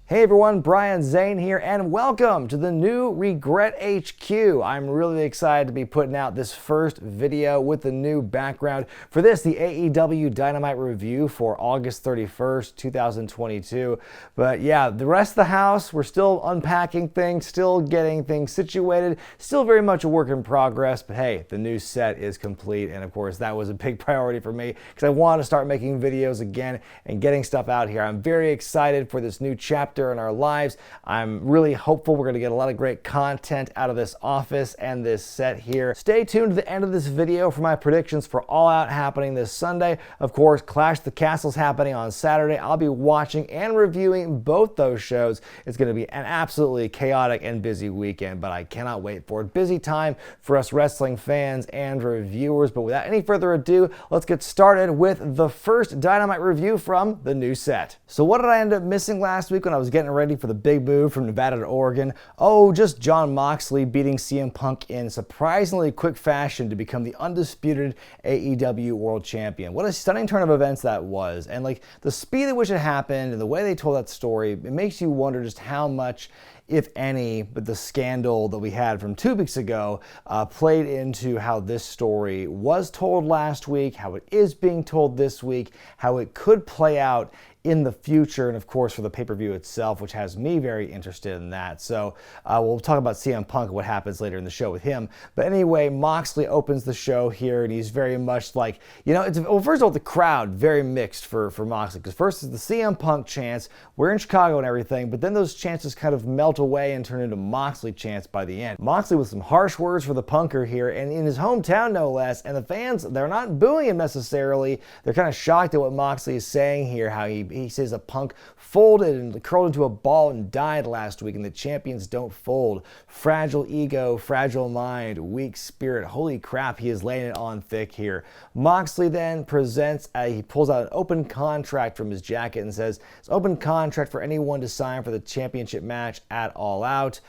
Hey everyone, Brian Zane here, and welcome to the new Wregret HQ. I'm really excited to be putting out this first video with the new background. For this, the AEW Dynamite review for August 31st, 2022. But yeah, the rest of the house, we're still unpacking things, still getting things situated, still very much a work in progress, but hey, the new set is complete, and of course that was a big priority for me because I want to start making videos again and getting stuff out here. I'm very excited for this new chapter in our lives. I'm really hopeful we're going to get a lot of great content out of this office and this set here. Stay tuned to the end of this video for my predictions for All Out happening this Sunday. Of course, Clash of the Castles happening on Saturday. I'll be watching and reviewing both those shows. It's going to be an absolutely chaotic and busy weekend, but I cannot wait for it. Busy time for us wrestling fans and reviewers. But without any further ado, let's get started with the first Dynamite review from the new set. So what did I end up missing last week when I was getting ready for the big move from Nevada to Oregon? Oh, just Jon Moxley beating CM Punk in surprisingly quick fashion to become the undisputed AEW World Champion. What a stunning turn of events that was. And like the speed at which it happened and the way they told that story, it makes you wonder just how much, if any, but the scandal that we had from 2 weeks ago played into how this story was told last week, how it is being told this week, how it could play out in the future, and of course for the pay-per-view itself, which has me very interested in that. So we'll talk about CM Punk and what happens later in the show with him. But anyway, Moxley opens the show here, and he's very much like, you know, well, first of all, the crowd, very mixed for Moxley, because first is the CM Punk chants, we're in Chicago and everything, but then those chances kind of melt away and turn into Moxley chants by the end. Moxley with some harsh words for the punker here, and in his hometown no less, and the fans, they're not booing him necessarily, they're kind of shocked at what Moxley is saying here, how he says a punk folded and curled into a ball and died last week, and the champions don't fold. Fragile ego, fragile mind, weak spirit. Holy crap, he is laying it on thick here. Moxley then presents, he pulls out an open contract from his jacket and says, it's open contract for anyone to sign for the championship match at All Out.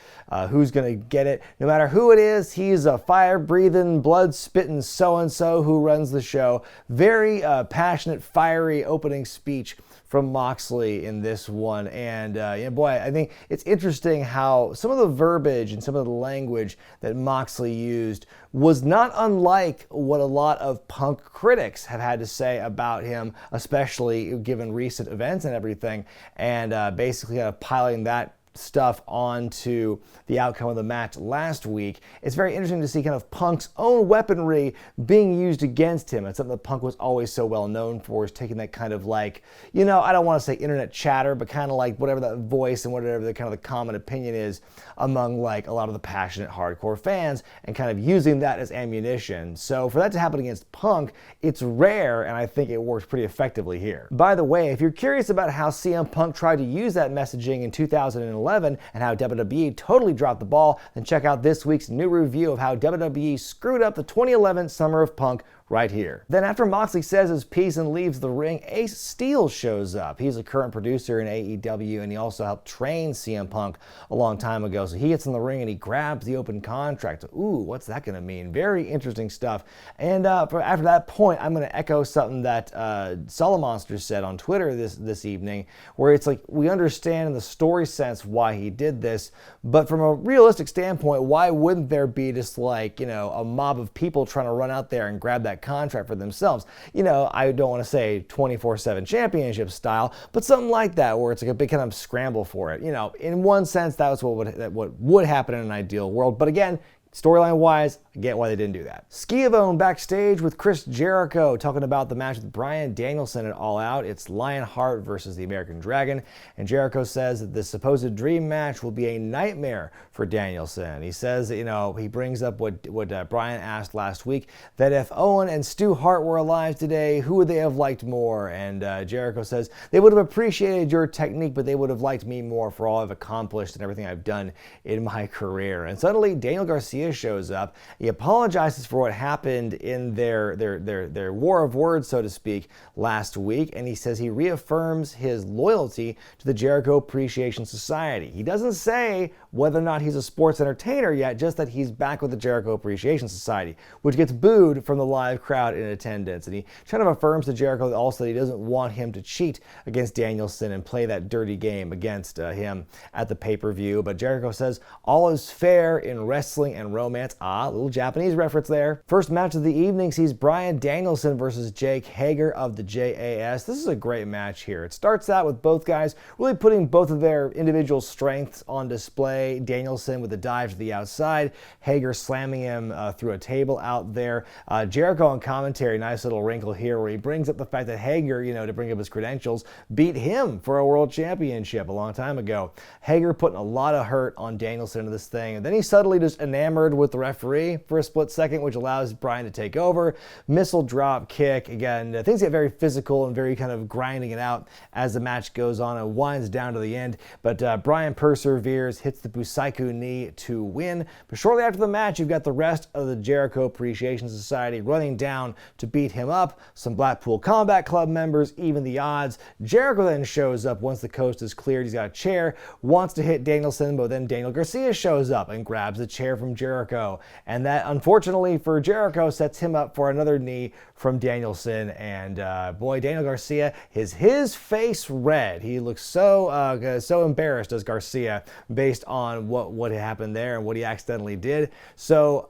Who's going to get it? No matter who it is, he's a fire-breathing, blood-spitting so-and-so who runs the show. Very passionate, fiery opening speech from Moxley in this one. And yeah, boy, I think it's interesting how some of the verbiage and some of the language that Moxley used was not unlike what a lot of Punk critics have had to say about him, especially given recent events and everything, and basically piling that stuff onto the outcome of the match last week. It's very interesting to see kind of Punk's own weaponry being used against him. It's something that Punk was always so well known for, is taking that kind of like, you know, I don't want to say internet chatter, but kind of like whatever that voice and whatever the kind of the common opinion is among like a lot of the passionate hardcore fans, and kind of using that as ammunition. So for that to happen against Punk, it's rare, and I think it works pretty effectively here. By the way, if you're curious about how CM Punk tried to use that messaging in 2011 and how WWE totally dropped the ball, then check out this week's new review of how WWE screwed up the 2011 Summer of Punk right here. Then after Moxley says his piece and leaves the ring, Ace Steel shows up. He's a current producer in AEW, and he also helped train CM Punk a long time ago. So he gets in the ring and he grabs the open contract. Ooh, what's that going to mean? Very interesting stuff. And after that point, I'm going to echo something that Solomonster said on Twitter this evening, where it's like, we understand in the story sense why he did this, but from a realistic standpoint, why wouldn't there be just like, you know, a mob of people trying to run out there and grab that contract for themselves? You know, I don't want to say 24/7 championship style, but something like that, where it's like a big kind of scramble for it. You know, in one sense, that was what would happen in an ideal world. But again, storyline wise, I get why they didn't do that. Schiavone backstage with Chris Jericho talking about the match with Bryan Danielson at All Out. It's Lionheart versus the American Dragon, and Jericho says that the supposed dream match will be a nightmare for Danielson. He says that, you know, he brings up what Bryan asked last week, that if Owen and Stu Hart were alive today, who would they have liked more? And Jericho says they would have appreciated your technique, but they would have liked me more for all I've accomplished and everything I've done in my career. And suddenly Daniel Garcia Garcia shows up. He apologizes for what happened in their war of words, so to speak, last week, and he says he reaffirms his loyalty to the Jericho Appreciation Society. He doesn't say whether or not he's a sports entertainer yet, just that he's back with the Jericho Appreciation Society, which gets booed from the live crowd in attendance. And he kind of affirms to Jericho also that he doesn't want him to cheat against Danielson and play that dirty game against him at the pay-per-view. But Jericho says all is fair in wrestling and romance. Ah, little Japanese reference there. First match of the evening sees Bryan Danielson versus Jake Hager of the JAS. This is a great match here. It starts out with both guys really putting both of their individual strengths on display. Danielson with a dive to the outside, Hager slamming him through a table out there. Jericho on commentary, nice little wrinkle here where he brings up the fact that Hager, to bring up his credentials, beat him for a world championship a long time ago. Hager putting a lot of hurt on Danielson into this thing, and then he's suddenly just enamored with the referee for a split second, which allows Bryan to take over. Missile drop kick. Again, things get very physical and very kind of grinding it out as the match goes on and winds down to the end, but Bryan perseveres, hits the Busaiku knee to win. But shortly after the match, you've got the rest of the Jericho Appreciation Society running down to beat him up. Some Blackpool Combat Club members even the odds. Jericho then shows up once the coast is cleared. He's got a chair, wants to hit Danielson, but then Daniel Garcia shows up and grabs the chair from Jericho. And that, unfortunately for Jericho, sets him up for another knee from Danielson. And boy, Daniel Garcia, his face red. He looks so embarrassed as Garcia based on what happened there and what he accidentally did. So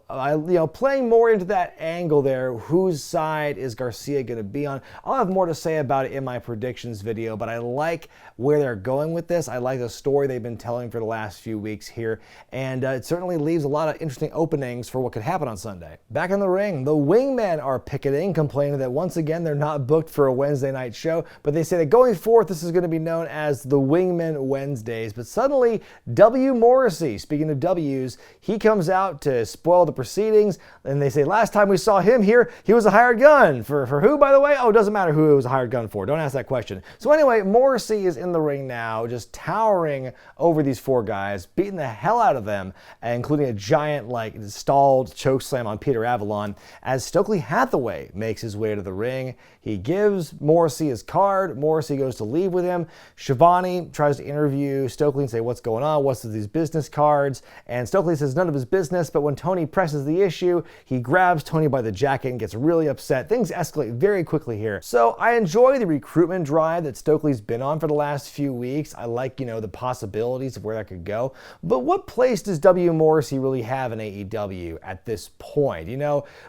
playing more into that angle there, whose side is Garcia going to be on? I'll have more to say about it in my predictions video, but I like where they're going with this. I like the story they've been telling for the last few weeks here, and it certainly leaves a lot of interesting openings for what could happen on Sunday. Back in the ring, the Wingmen are picketing, complaining that once again they're not booked for a Wednesday night show, but they say that going forth this is going to be known as the Wingmen Wednesdays. But suddenly, Morrissey, speaking of W's, he comes out to spoil the proceedings, and they say last time we saw him here, he was a hired gun. For who, by the way? Oh, it doesn't matter who it was a hired gun for. Don't ask that question. So anyway, Morrissey is in the ring now, just towering over these four guys, beating the hell out of them, including a giant, stalled chokeslam on Peter Avalon, as Stokely Hathaway makes his way to the ring. He gives Morrissey his card. Morrissey goes to leave with him. Shivani tries to interview Stokely and say, what's going on? What's with these business cards? And Stokely says none of his business, but when Tony presses the issue, he grabs Tony by the jacket and gets really upset. Things escalate very quickly here. So I enjoy the recruitment drive that Stokely's been on for the last few weeks. I like, the possibilities of where that could go. But what place does Morrissey really have in AEW at this point?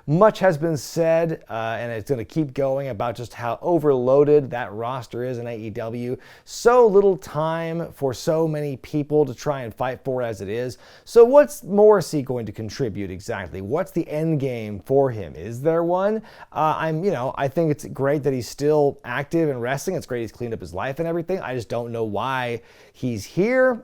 Much has been said, and it's going to keep going about just how overloaded that roster is in AEW. So little time for so many people to try and fight for as it is. So what's Morrissey going to contribute exactly? What's the end game for him? Is there one? I think it's great that he's still active in wrestling. It's great he's cleaned up his life and everything. I just don't know why he's here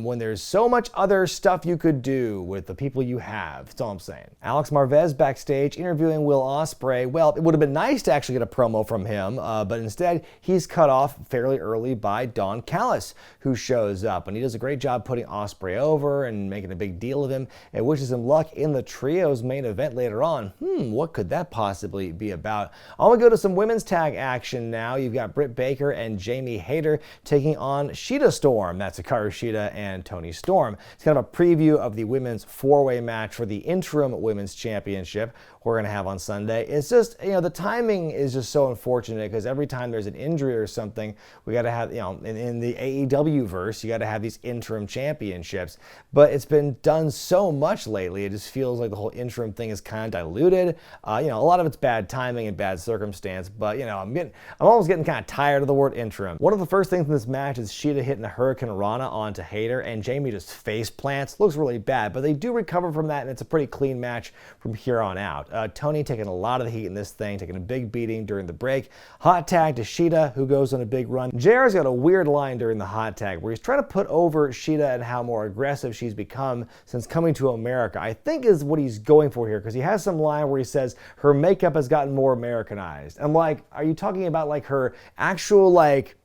when there's so much other stuff you could do with the people you have. That's all I'm saying. Alex Marvez backstage interviewing Will Ospreay. Well, it would have been nice to actually get a promo from him, but instead he's cut off fairly early by Don Callis, who shows up, and he does a great job putting Ospreay over and making a big deal of him and wishes him luck in the Trios main event later on. What could that possibly be about? I want to go to some women's tag action now. You've got Britt Baker and Jamie Hayter taking on Shida Storm. That's Hikaru Shida and Toni Storm. It's kind of a preview of the women's four-way match for the Interim Women's Championship we're going to have on Sunday. It's just, the timing is just so unfortunate because every time there's an injury or something, we got to have, in the AEW verse, you got to have these interim championships. But it's been done so much lately, it just feels like the whole interim thing is kind of diluted. A lot of it's bad timing and bad circumstance, but I'm almost getting kind of tired of the word interim. One of the first things in this match is Shida hitting a Hurricane Rana onto Hayter, and Jamie just face plants. Looks really bad, but they do recover from that, and it's a pretty clean match from here on out. Tony taking a lot of the heat in this thing, taking a big beating during the break. Hot tag to Shida, who goes on a big run. JR's got a weird line during the hot tag where he's trying to put over Shida and how more aggressive she's become since coming to America. I think is what he's going for here, because he has some line where he says her makeup has gotten more Americanized. I'm like, are you talking about her actual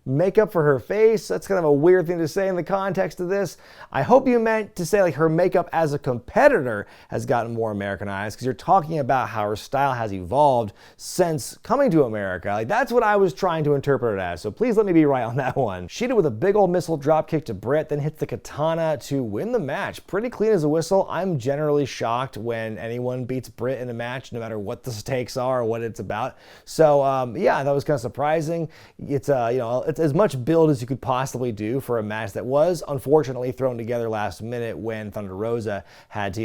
makeup for her face. That's kind of a weird thing to say in the context of this. I hope you meant to say like her makeup as a competitor has gotten more Americanized, because you're talking about how her style has evolved since coming to America. Like, that's what I was trying to interpret it as, so please let me be right on that one. Shida with a big old missile drop kick to Brit, then hits the katana to win the match. Pretty clean as a whistle. I'm generally shocked when anyone beats Brit in a match, no matter what the stakes are or what it's about. So yeah, that was kind of surprising. It's it's as much build as you could possibly do for a match that was unfortunately thrown together last minute when Thunder Rosa had to,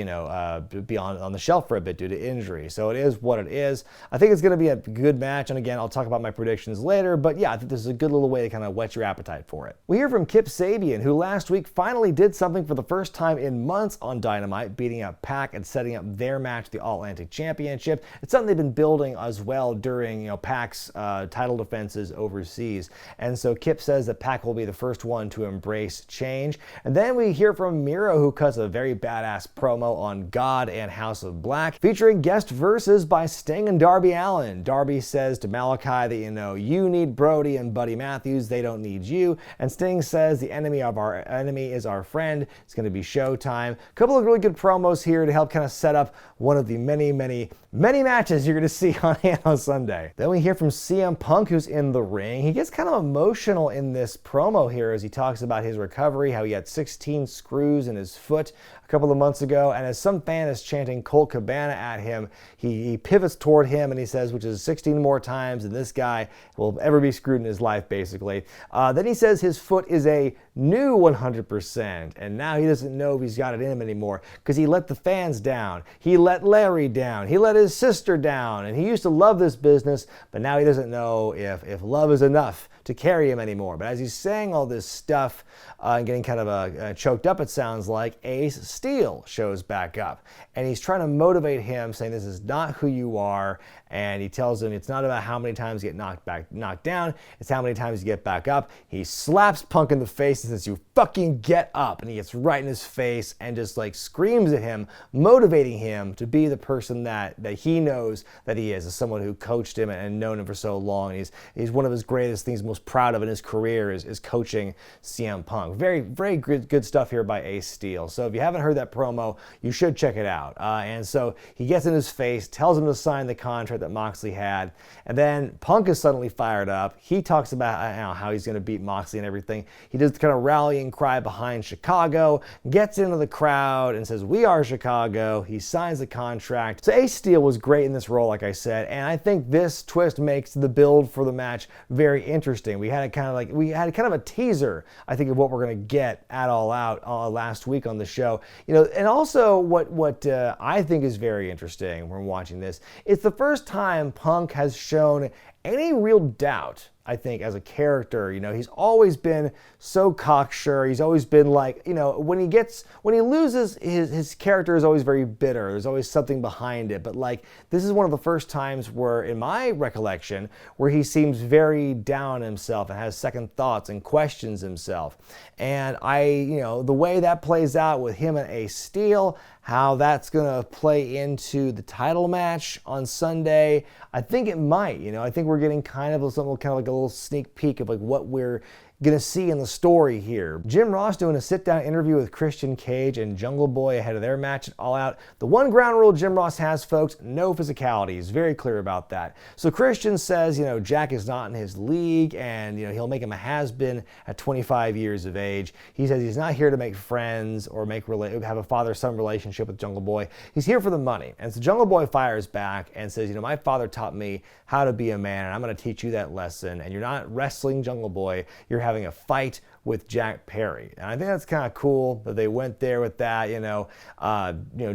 be on the shelf for a bit due to injury. So it is what it is. I think it's going to be a good match, and again, I'll talk about my predictions later, but yeah, I think this is a good little way to kind of whet your appetite for it. We hear from Kip Sabian, who last week finally did something for the first time in months on Dynamite, beating up Pac and setting up their match, the All-Atlantic Championship. It's something they've been building as well during Pac's title defenses overseas. And so Kip says that Pac will be the first one to embrace change. And then we hear from Miro, who cuts a very badass promo on God and House of Black, featuring guest verses by Sting and Darby Allin. Darby says to Malachi that, you need Brody and Buddy Matthews, they don't need you. And Sting says the enemy of our enemy is our friend. It's going to be showtime. A couple of really good promos here to help kind of set up one of the many matches you're going to see on Sunday. Then we hear from CM Punk, who's in the ring. He gets kind of emotional in this promo here as he talks about his recovery, how he had 16 screws in his foot a couple of months ago, and as some fan is chanting Colt Cabana at him, he pivots toward him and he says, which is 16 more times than this guy will ever be screwed in his life, basically. Then he says his foot is a new 100%, and now he doesn't know if he's got it in him anymore because he let the fans down. He let Larry down. He let his sister down, and he used to love this business, but now he doesn't know if love is enough to carry him anymore. But as he's saying all this stuff and getting kind of choked up, it sounds like, Ace Steel shows back up. And he's trying to motivate him, saying this is not who you are. And he tells him it's not about how many times you get knocked down, it's how many times you get back up. He slaps Punk in the face and says, you fucking get up. And he gets right in his face and just like screams at him, motivating him to be the person that he knows that he is, as someone who coached him and known him for so long. And he's one of his greatest things, most proud of in his career is coaching CM Punk. Very, very good stuff here by Ace Steel. So if you haven't heard that promo, you should check it out. And so he gets in his face, tells him to sign the contract that Moxley had, and then Punk is suddenly fired up. He talks about how he's going to beat Moxley and everything. He does the kind of rallying cry behind Chicago, gets into the crowd and says, we are Chicago. He signs the contract. So Ace Steel was great in this role, like I said, and I think this twist makes the build for the match very interesting. We had kind of a teaser, I think, of what we're going to get at All Out last week on the show. And also what I think is very interesting when watching this, it's the first time Punk has shown any real doubt, I think, as a character. He's always been so cocksure. He's always been like, when he loses, his character is always very bitter. There's always something behind it. But like, this is one of the first times where, in my recollection, where he seems very down on himself and has second thoughts and questions himself. And the way that plays out with him and Ace Steel, how that's going to play into the title match on Sunday, I think it might. I think we're getting kind of like a little sneak peek of like what we're gonna see in the story here. Jim Ross doing a sit-down interview with Christian Cage and Jungle Boy ahead of their match at All Out. The one ground rule Jim Ross has, folks, no physicality. He's very clear about that. So Christian says, Jack is not in his league, and he'll make him a has-been at 25 years of age. He says he's not here to make friends or have a father-son relationship with Jungle Boy. He's here for the money. And so Jungle Boy fires back and says, my father taught me how to be a man, and I'm going to teach you that lesson. And you're not wrestling Jungle Boy, you're having a fight with Jack Perry. And I think that's kind of cool that they went there with that.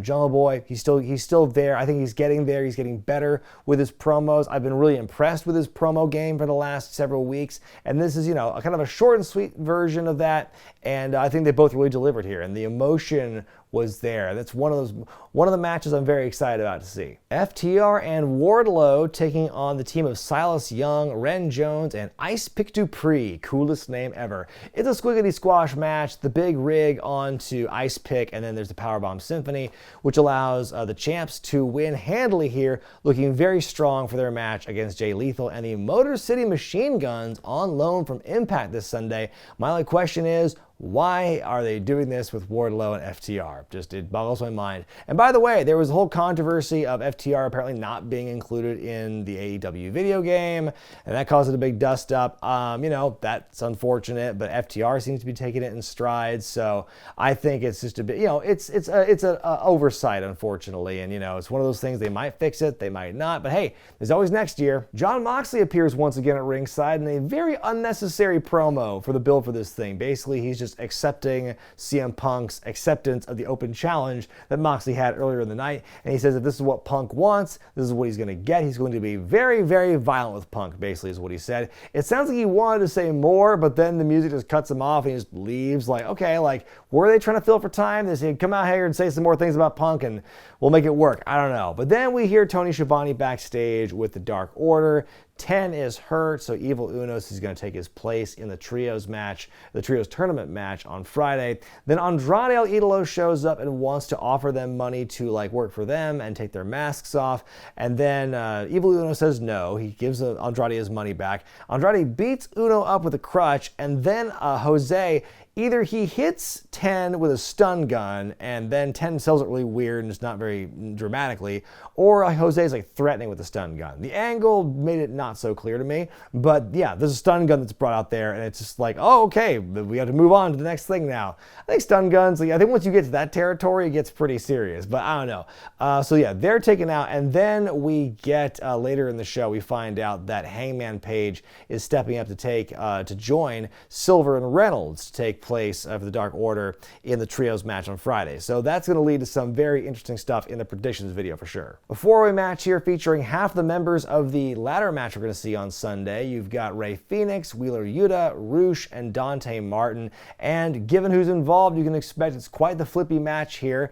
Jungle Boy, he's still there. I think he's getting there. He's getting better with his promos. I've been really impressed with his promo game for the last several weeks. And this is, a kind of a short and sweet version of that. And I think they both really delivered here. And the emotion was there. That's one of the matches I'm very excited about to see. FTR and Wardlow taking on the team of Silas Young, Ren Jones, and Ice Pick Dupree. Coolest name ever. It's a squiggity squash match. The big rig onto Ice Pick, and then there's the Powerbomb Symphony, which allows the champs to win handily here, looking very strong for their match against Jay Lethal and the Motor City Machine Guns on loan from Impact this Sunday. My only question is, why are they doing this with Wardlow and FTR? It boggles my mind. And by the way, there was a whole controversy of FTR apparently not being included in the AEW video game, and that caused it a big dust up. That's unfortunate, but FTR seems to be taking it in strides. So I think it's just a bit, it's an oversight, unfortunately. And it's one of those things. They might fix it, they might not. But hey, there's always next year. Jon Moxley appears once again at ringside in a very unnecessary promo for the build for this thing. Basically, he's just accepting CM Punk's acceptance of the open challenge that Moxley had earlier in the night. And he says if this is what Punk wants, this is what he's going to get. He's going to be very, very violent with Punk, basically is what he said. It sounds like he wanted to say more, but then the music just cuts him off and he just leaves. Okay, were they trying to fill for time? They said, come out here and say some more things about Punk and we'll make it work. I don't know. But then we hear Tony Schiavone backstage with the Dark Order. 10 is hurt, so Evil Unos is going to take his place in the Trios tournament match on Friday. Then Andrade El Idolo shows up and wants to offer them money to work for them and take their masks off. And then Evil Uno says no. He gives Andrade his money back. Andrade beats Uno up with a crutch, and then Jose, either he hits 10 with a stun gun and then 10 sells it really weird and just not very dramatically, or Jose is threatening with a stun gun. The angle made it not so clear to me, but yeah, there's a stun gun that's brought out there and it's just oh, okay, we have to move on to the next thing now. I think stun guns, I think once you get to that territory, it gets pretty serious, but I don't know. So yeah, they're taken out, and then we get later in the show, we find out that Hangman Page is stepping up to join Silver and Reynolds to take place for the Dark Order in the Trios match on Friday. So that's going to lead to some very interesting stuff in the predictions video for sure. A four-way match here featuring half the members of the ladder match we're going to see on Sunday. You've got Rey Fenix, Wheeler Yuta, Roosh, and Dante Martin. And given who's involved, you can expect it's quite the flippy match here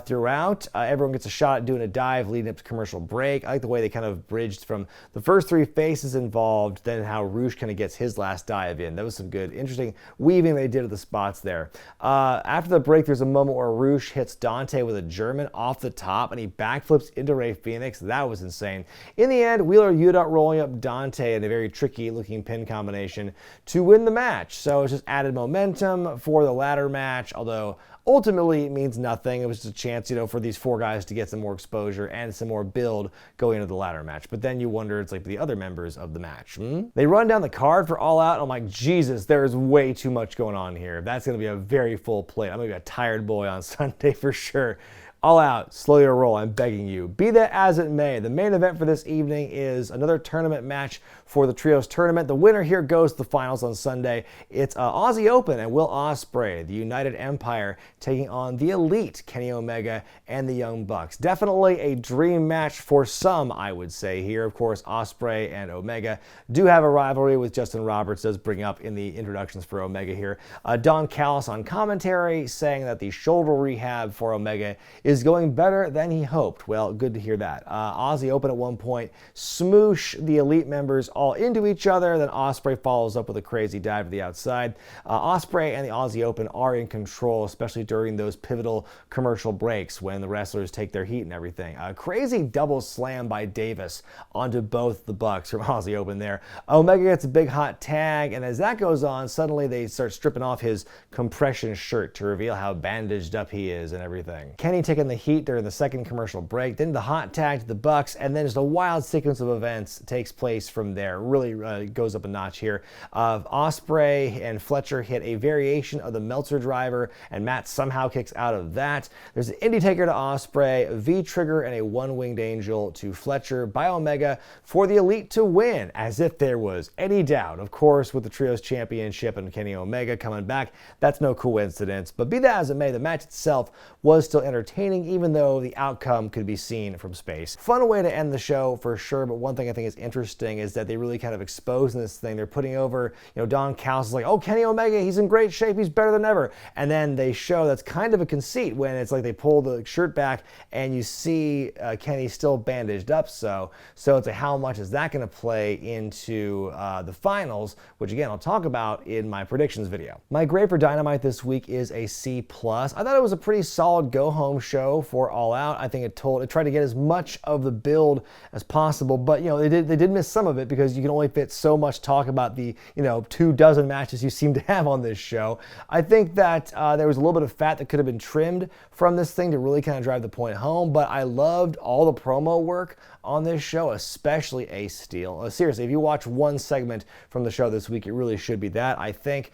throughout. Everyone gets a shot at doing a dive leading up to commercial break. I like the way they kind of bridged from the first three faces involved, then how Roosh kind of gets his last dive in. That was some good, interesting weaving they did at the spots there. After the break, there's a moment where Roosh hits Dante with a German off the top and he backflips into Rey Fenix. That was insane. In the end, Wheeler Yuta rolling up Dante in a very tricky looking pin combination to win the match. So it's just added momentum for the ladder match, although ultimately it means nothing. It was just a chance, for these four guys to get some more exposure and some more build going into the ladder match. But then you wonder, it's the other members of the match. They run down the card for All Out, and I'm like, Jesus, there's way too much going on here. That's going to be a very full plate. I'm going to be a tired boy on Sunday for sure. All Out, slow your roll, I'm begging you. Be that as it may, the main event for this evening is another tournament match for the Trios tournament. The winner here goes to the finals on Sunday. It's Aussie Open and Will Ospreay, the United Empire, taking on the Elite, Kenny Omega and the Young Bucks. Definitely a dream match for some, I would say here. Of course, Ospreay and Omega do have a rivalry, with Justin Roberts does bring up in the introductions for Omega here. Don Callis on commentary saying that the shoulder rehab for Omega is going better than he hoped. Well, good to hear that. Aussie Open at one point smoosh the Elite members all into each other. Then Ospreay follows up with a crazy dive to the outside. Ospreay and the Aussie Open are in control, especially during those pivotal commercial breaks when the wrestlers take their heat and everything. A crazy double slam by Davis onto both the Bucks from Aussie Open there. Omega gets a big hot tag, and as that goes on, suddenly they start stripping off his compression shirt to reveal how bandaged up he is and everything. Kenny taking the heat during the second commercial break, then the hot tag to the Bucks, and then just a wild sequence of events takes place from there. Really goes up a notch here. Ospreay and Fletcher hit a variation of the Meltzer driver, and Matt somehow kicks out of that. There's an Indie Taker to Ospreay, a V-trigger, and a one-winged angel to Fletcher by Omega for the Elite to win, as if there was any doubt. Of course, with the Trios Championship and Kenny Omega coming back, that's no coincidence. But be that as it may, the match itself was still entertaining entertaining, even though the outcome could be seen from space. Fun way to end the show for sure, but one thing I think is interesting is that they really kind of expose this thing. They're putting over, Don Callis is like, oh, Kenny Omega, he's in great shape, he's better than ever. And then they show that's kind of a conceit when it's like they pull the shirt back and you see Kenny still bandaged up. So it's like, how much is that going to play into the finals, which again, I'll talk about in my predictions video. My grade for Dynamite this week is a C+. I thought it was a pretty solid go-home show for All Out. I think it tried to get as much of the build as possible, but they did miss some of it because you can only fit so much talk about the 24 matches you seem to have on this show. I think that there was a little bit of fat that could have been trimmed from this thing to really kind of drive the point home, but I loved all the promo work on this show, especially Ace Steel. Seriously, if you watch one segment from the show this week, it really should be that, I think.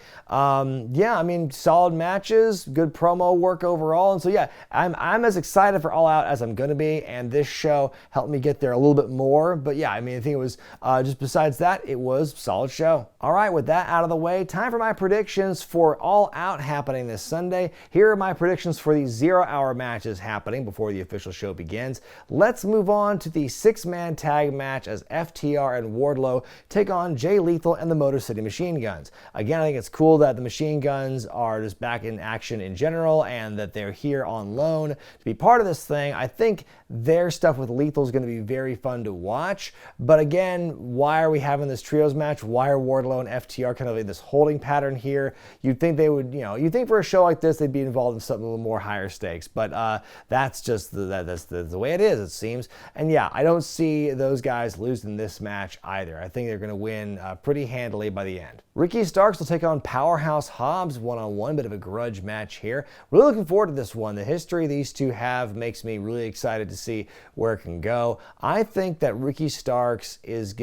Solid matches, good promo work overall, and so yeah, I'm as excited for All Out as I'm gonna be, and this show helped me get there a little bit more, but yeah, I think it was, just besides that, it was a solid show. All right, with that out of the way, time for my predictions for All Out happening this Sunday. Here are my predictions for the 0-hour matches happening before the official show begins. Let's move on to the 6-man tag match as FTR and Wardlow take on Jay Lethal and the Motor City Machine Guns. Again, I think it's cool that the Machine Guns are just back in action in general and that they're here on loan to be part of this thing. I think their stuff with Lethal is going to be very fun to watch. But again, why are we having this trios match? Why are Wardlow and FTR kind of in this holding pattern here? You'd think they would, you'd think for a show like this, they'd be involved in something a little more higher stakes. But that's just that's the way it is, it seems. And yeah, I don't see those guys losing this match either. I think they're going to win pretty handily by the end. Ricky Starks will take on Powerhouse Hobbs one-on-one, bit of a grudge match here. Really looking forward to this one. The history these two have makes me really excited to see where it can go. I think that Ricky Starks is,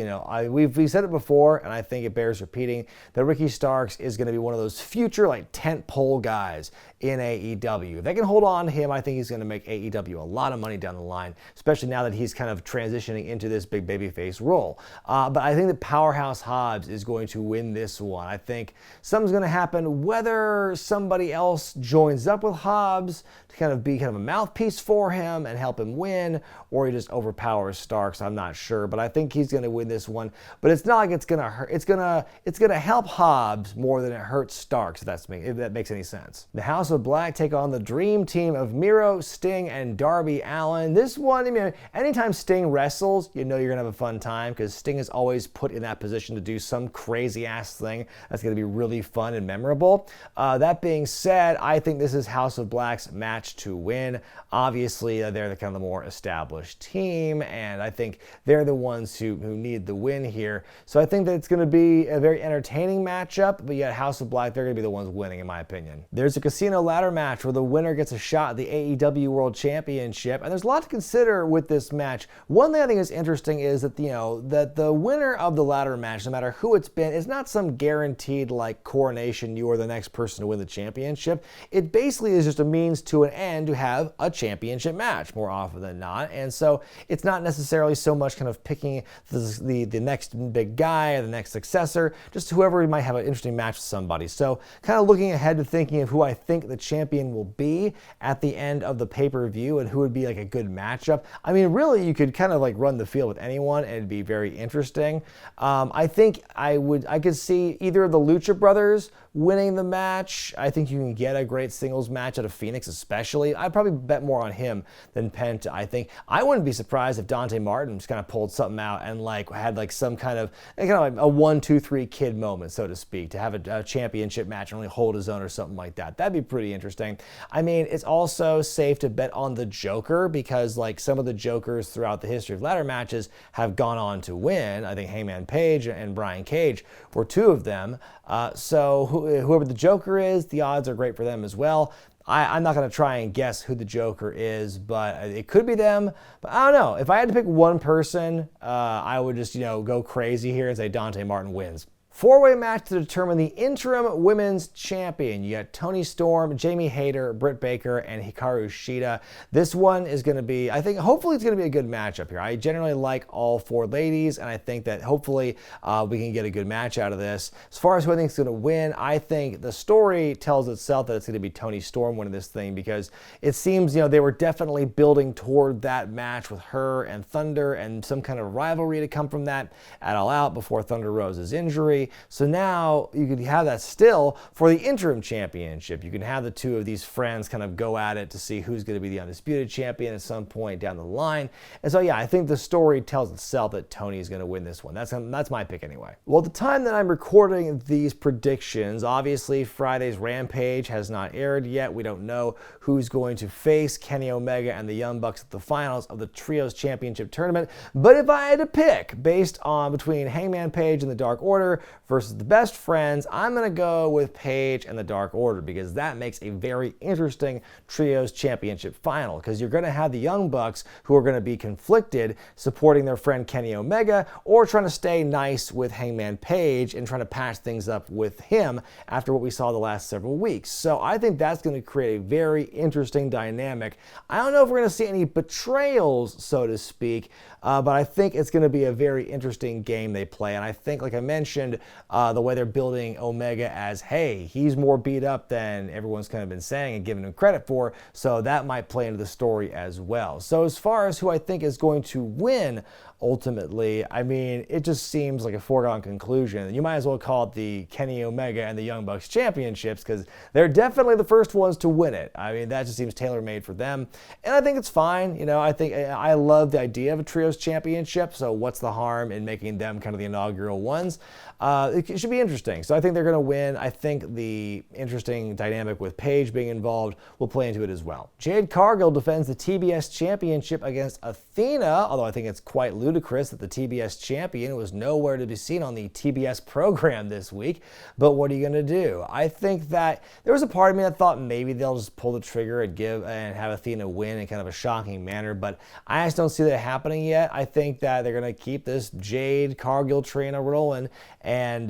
we've said it before, and I think it bears repeating, that Ricky Starks is going to be one of those future tent pole guys in AEW. If they can hold on to him, I think he's going to make AEW a lot of money down the line, especially now that he's kind of transitioning into this big babyface role. But I think that Powerhouse Hobbs is going to win this one. I think something's going to happen, whether somebody else joins up with Hobbs to kind of be a mouthpiece for him and help him win, or he just overpowers Starks. I'm not sure, but I think he's going to win this one. But it's not like it's going to hurt. It's going to help Hobbs more than it hurts Starks, if that makes any sense. The House of Black take on the Dream Team of Miro, Sting, and Darby Allin. This one, anytime Sting wrestles, you're going to have a fun time because Sting is always put in that position to do some crazy ass thing that's going to be really fun and memorable. That being said, I think this is House of Black's match to win. Obviously, they're the kind of the more established team, and I think they're the ones who need the win here. So I think that it's going to be a very entertaining matchup, but yet House of Black, they're going to be the ones winning, in my opinion. There's a casino ladder match where the winner gets a shot at the AEW World Championship, and there's a lot to consider with this match. One thing I think is interesting is that that the winner of the ladder match, no matter who it's been, is not some guaranteed coronation, you are the next person to win the championship. It basically is just a means to an end to have a championship match more often than not, and so it's not necessarily so much kind of picking the next big guy or the next successor, just whoever might have an interesting match with somebody. So kind of looking ahead to thinking of who I think the champion will be at the end of the pay-per-view and who would be a good matchup. Really, you could kind of run the field with anyone and it'd be very interesting. I think I could see either of the Lucha Brothers winning the match. I think you can get a great singles match out of Phoenix, especially. I'd probably bet more on him than Penta. I think I wouldn't be surprised if Dante Martin just kind of pulled something out and had some kind of a 1, 2, 3 kid moment, so to speak, to have a championship match and only hold his own or something like that. That'd be pretty interesting. It's also safe to bet on the Joker because some of the Jokers throughout the history of ladder matches have gone on to win. I think Hangman Page and Brian Cage were two of them. So whoever the Joker is, the odds are great for them as well. I'm not going to try and guess who the Joker is, but it could be them. But I don't know. If I had to pick one person, I would just, go crazy here and say Dante Martin wins. Four-way match to determine the interim women's champion. You got Toni Storm, Jamie Hayter, Britt Baker, and Hikaru Shida. This one is going to be, I think, hopefully it's going to be a good matchup here. I generally like all four ladies, and I think that hopefully we can get a good match out of this. As far as who I think is going to win, I think the story tells itself that it's going to be Toni Storm winning this thing, because it seems, they were definitely building toward that match with her and Thunder and some kind of rivalry to come from that at All Out before Thunder Rosa's injury. So now you could have that still for the interim championship. You can have the two of these friends kind of go at it to see who's going to be the undisputed champion at some point down the line. And so, yeah, I think the story tells itself that Toni is going to win this one. That's my pick anyway. Well, at the time that I'm recording these predictions, obviously Friday's Rampage has not aired yet. We don't know who's going to face Kenny Omega and the Young Bucks at the finals of the Trios Championship tournament. But if I had to pick based on between Hangman Page and the Dark Order versus the Best Friends, I'm going to go with Page and the Dark Order, because that makes a very interesting Trios Championship final, because you're going to have the Young Bucks who are going to be conflicted supporting their friend Kenny Omega or trying to stay nice with Hangman Page and trying to patch things up with him after what we saw the last several weeks. So I think that's going to create a very interesting dynamic. I don't know if we're going to see any betrayals, so to speak, but I think it's going to be a very interesting game they play. And I think, like I mentioned, the way they're building Omega as, hey, he's more beat up than everyone's kind of been saying and giving him credit for, so that might play into the story as well. So as far as who I think is going to win ultimately, I mean, it just seems like a foregone conclusion. You might as well call it the Kenny Omega and the Young Bucks Championships, because they're definitely the first ones to win it. I mean, that just seems tailor-made for them, and I think it's fine. I think I love the idea of a Trios Championship, so what's the harm in making them kind of the inaugural ones? It should be interesting. So I think they're going to win. I think the interesting dynamic with Paige being involved will play into it as well. Jade Cargill defends the TBS Championship against Athena, although I think it's quite ludicrous that the TBS champion was nowhere to be seen on the TBS program this week. But what are you going to do? I think that there was a part of me that thought maybe they'll just pull the trigger and have Athena win in kind of a shocking manner, but I just don't see that happening yet. I think that they're going to keep this Jade Cargill train rolling, and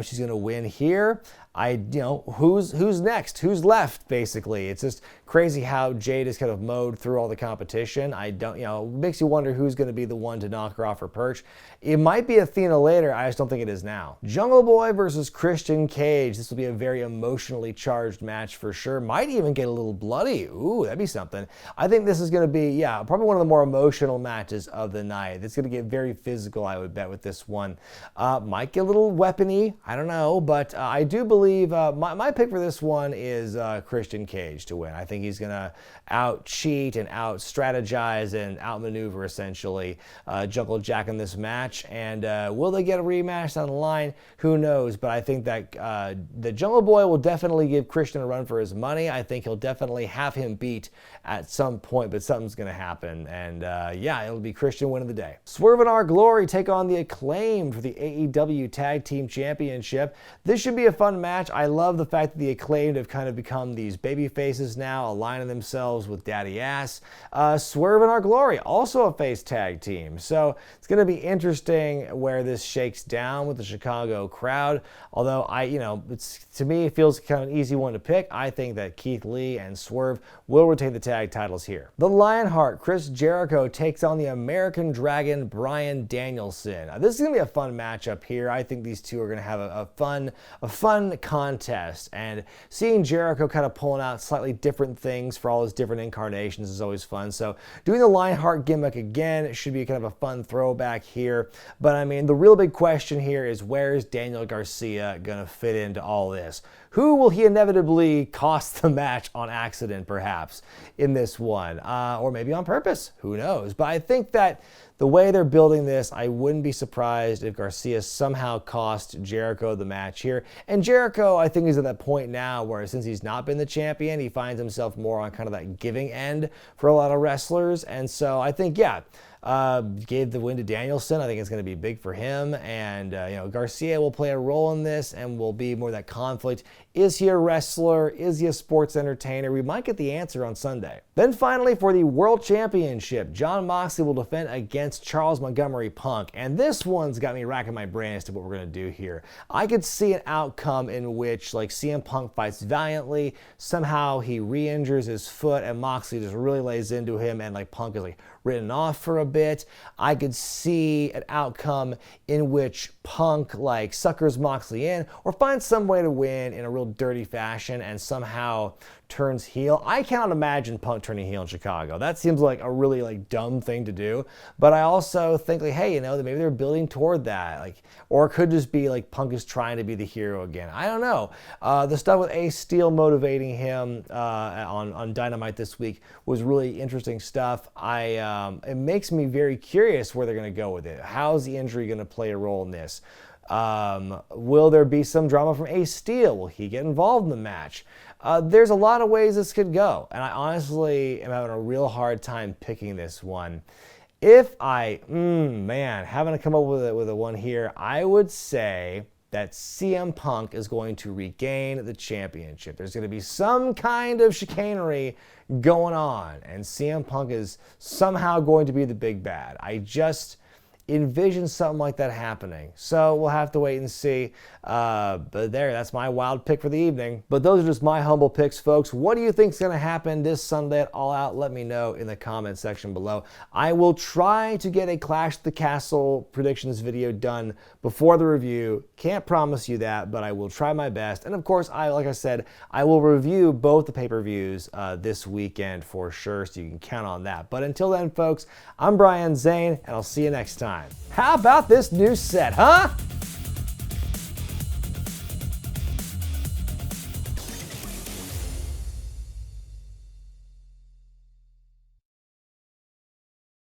she's going to win here. Who's next? Who's left, basically? It's just crazy how Jade is kind of mowed through all the competition. It makes you wonder who's going to be the one to knock her off her perch. It might be Athena later. I just don't think it is now. Jungle Boy versus Christian Cage. This will be a very emotionally charged match for sure. Might even get a little bloody. Ooh, that'd be something. I think this is going to be, probably one of the more emotional matches of the night. It's going to get very physical, I would bet, with this one. Might get a little weapony. I don't know, but I do believe my pick for this one is Christian Cage to win. I think he's going to out-cheat and out-strategize and out-maneuver, essentially, Jungle Jack in this match. And will they get a rematch down the line? Who knows? But I think that the Jungle Boy will definitely give Christian a run for his money. I think he'll definitely have him beat at some point, but something's going to happen. And it'll be Christian winning the day. Swerve and Our Glory take on the Acclaim for the AEW Tag Team Championship. This should be a fun match. I love the fact that the Acclaimed have kind of become these baby faces now, aligning themselves with Daddy Ass. Swerve and Our Glory, also a face tag team. So it's going to be interesting where this shakes down with the Chicago crowd. Although to me, it feels kind of an easy one to pick. I think that Keith Lee and Swerve will retain the tag titles here. The Lionheart, Chris Jericho, takes on the American Dragon, Bryan Danielson. This is going to be a fun matchup here. I think these two are going to have a fun contest, and seeing Jericho kind of pulling out slightly different things for all his different incarnations is always fun. So doing the Lionheart gimmick again should be kind of a fun throwback here. But I mean, the real big question here is, where is Daniel Garcia going to fit into all this? Who will he inevitably cost the match on accident, perhaps, in this one? Or maybe on purpose? Who knows? But I think that the way they're building this, I wouldn't be surprised if Garcia somehow cost Jericho the match here. And Jericho, I think, is at that point now where, since he's not been the champion, he finds himself more on kind of that giving end for a lot of wrestlers. And so I think, gave the win to Danielson. I think it's going to be big for him. And, Garcia will play a role in this and will be more that conflict Is he a wrestler? Is he a sports entertainer? We might get the answer on Sunday. Then finally, for the World Championship, Jon Moxley will defend against Charles Montgomery Punk. And this one's got me racking my brain as to what we're going to do here. I could see an outcome in which like CM Punk fights valiantly, somehow he re-injures his foot and Moxley just really lays into him and like Punk is like written off for a bit. I could see an outcome in which Punk like suckers Moxley in or finds some way to win in a real dirty fashion and somehow turns heel. I cannot imagine Punk turning heel in Chicago. That seems like a really like dumb thing to do. But I also think like, hey, you know, that maybe they're building toward that. Like, or it could just be like Punk is trying to be the hero again. I don't know. The stuff with Ace Steel motivating him on Dynamite this week was really interesting stuff. It makes me very curious where they're going to go with it. How's the injury going to play a role in this? Will there be some drama from Ace Steel? Will he get involved in the match? There's a lot of ways this could go, and I honestly am having a real hard time picking this one. If I, having to come up with a one here, I would say that CM Punk is going to regain the championship. There's going to be some kind of chicanery going on, and CM Punk is somehow going to be the big bad. I just envision something like that happening. So we'll have to wait and see. But that's my wild pick for the evening. But those are just my humble picks, folks. What do you think is going to happen this Sunday at All Out? Let me know in the comment section below. I will try to get a Clash at the Castle predictions video done before the review. Can't promise you that, but I will try my best. And of course, like I said, I will review both the pay-per-views this weekend for sure, so you can count on that. But until then, folks, I'm Brian Zane, and I'll see you next time. How about this new set, huh?